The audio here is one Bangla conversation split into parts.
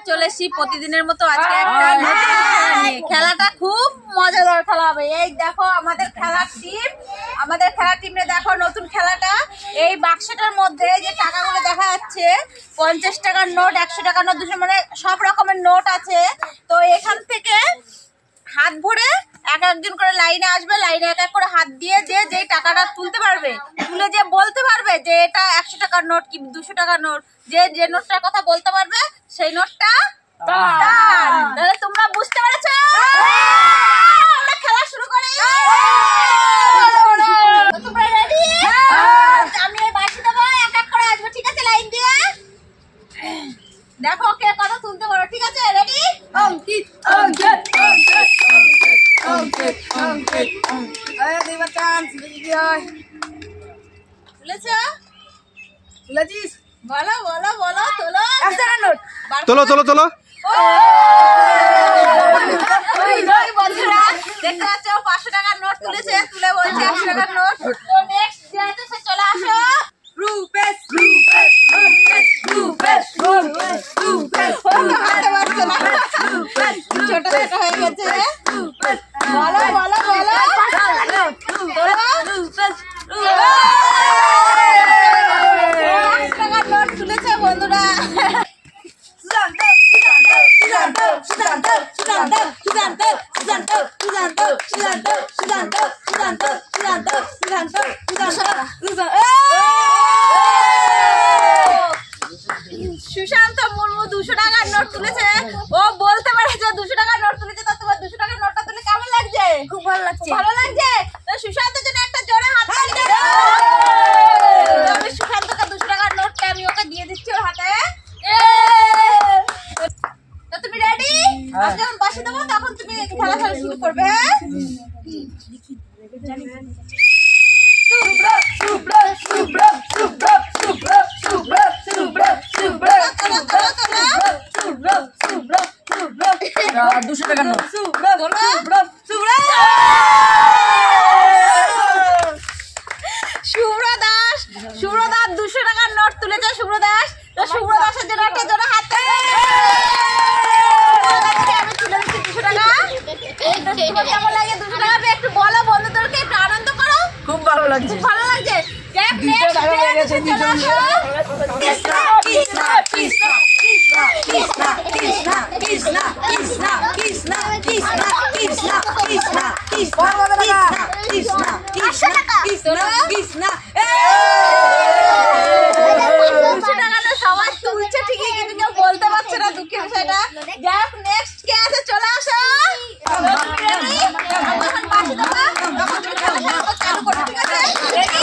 চলে এসছি প্রতিদিনের মতো আজকে খেলাটা খুব মজাদার খেলা হবে। এই দেখো আমাদের খেলার টিমে দেখো নতুন খেলাটা। এই বাক্সটার মধ্যে যে টাকাগুলো দেখা যাচ্ছে 50 টাকার নোট, 100 টাকার নোট, 200, মানে সব রকমের নোট আছে। তো এখান থেকে হাত ভরে এক একজন করে লাইনে আসবে, লাইনে এক এক করে হাত দিয়ে যে টাকাটা তুলতে পারবে, তুলে যে বলতে পারবে যে এটা 100 টাকার নোট কি 200 টাকার নোট, যে নোটটার কথা বলতে পারবে সেই নোটটা তাহলে তোমরা বুঝতে পেরেছো? আমরা খেলা শুরু করি। তোমরা রেডি? আমি বাঁশি দেবো, এক এক করে আসবে, ঠিক আছে? লাইন দিয়ে দেখো কে কথা তুলতে পারো, ঠিক আছে? রেডি? তোলো তোলো তোলো। বন্ধুরা দেখতে পাচ্ছ 500 টাকার নোট তুলেছে, তুলে বলছে 100 টাকার নোট। তো নেক্সট যে আছে সে চলে আসো। রূপেশ রূপেশ রূপেশ রূপেশ রূপেশ রূপেশ হাতে বাজছে না, ছোট ছোট হয়ে গেছে। বলো বলো বলো রূপেশ টাকার নোট তুলেছে বন্ধুরা। সুশান্ত মুর্মু 200 টাকার নোট তুলেছে। ও বলতে পারে যে 200 টাকার নোট তুলেছে। তো তোমার 200 টাকার নোটটা তুলে কেমন লাগছে? খুব ভালো লাগছে। ভালো লাগছে? তো সুশান্তের জন্য একটা জোরে হাত তালি দাও। আমি সুশান্তকে 200 টাকার নোটটা আমি ওকে দিয়ে দিচ্ছি ওর হাতে। তো তুমি রেডি? আমি যখন বাঁশি দেবো তখন তুমি খেলা শুরু করবে। শুভ্র দাস 200 টাকার নোট তুলেছে। শুভ্র দাস, তো শুভ্র দাসের জন্য একটা জোরে হাত তালি। আমি তুলে দিচ্ছি 200 টাকা। কেমন লাগে 200 টাকা? একটু বলো বন্ধুদেরকে, একটু আনন্দ করো। খুব ভালো লাগছে, খুব ভালো লাগছে। সবাই তুলছে ঠিকই, কিন্তু কেউ বলতে পারছে না, দুঃখের বিষয়টা। যাই হোক, নেক্সট কে আছে চলে আসো। চালু করো, ঠিক আছে? রেডি?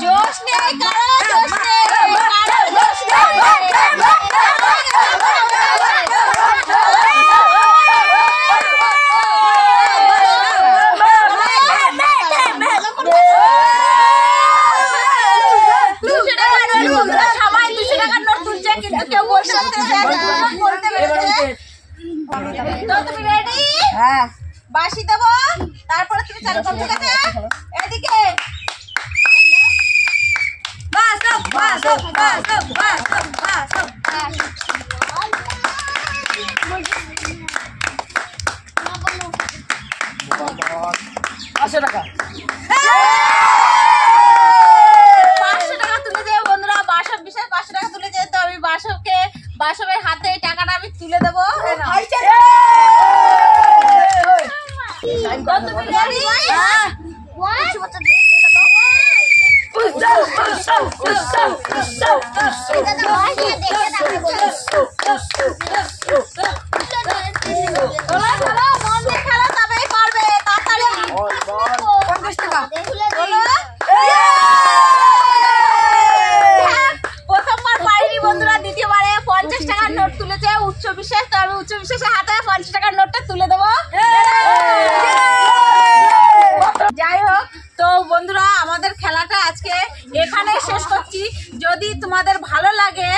জোশ নেই কারো, জোশ নেই কারো, জোশ নেই। সবাই 200 টাকার নোট তুলছে, কিন্তু কেউ বলতে পেরেছে। তো তুমি রেডি? হ্যাঁ। বাঁশি দেবো, তারপরে তুমি চালু করো, ঠিক আছে? এদিকে টাকা 500 টাকা তুলে দেবো বন্ধুরা। বাসব বিশাল 500 টাকা তুলে যেত। আমি বাসবের হাতে এই টাকাটা আমি তুলে দেবো। প্রথমবার পারিনি বন্ধুরা, দ্বিতীয়বারে 50 টাকার নোট তুলেছে উচ্চ বিশেষ। তো আমি উচ্চ বিশেষের হাতে 50 টাকার নোটটা তুলে দেবো। যাই হোক, তো বন্ধুরা আমাদের খেলাটা আজকে এখানেই শেষ করছি। যদি তোমাদের ভালো লাগে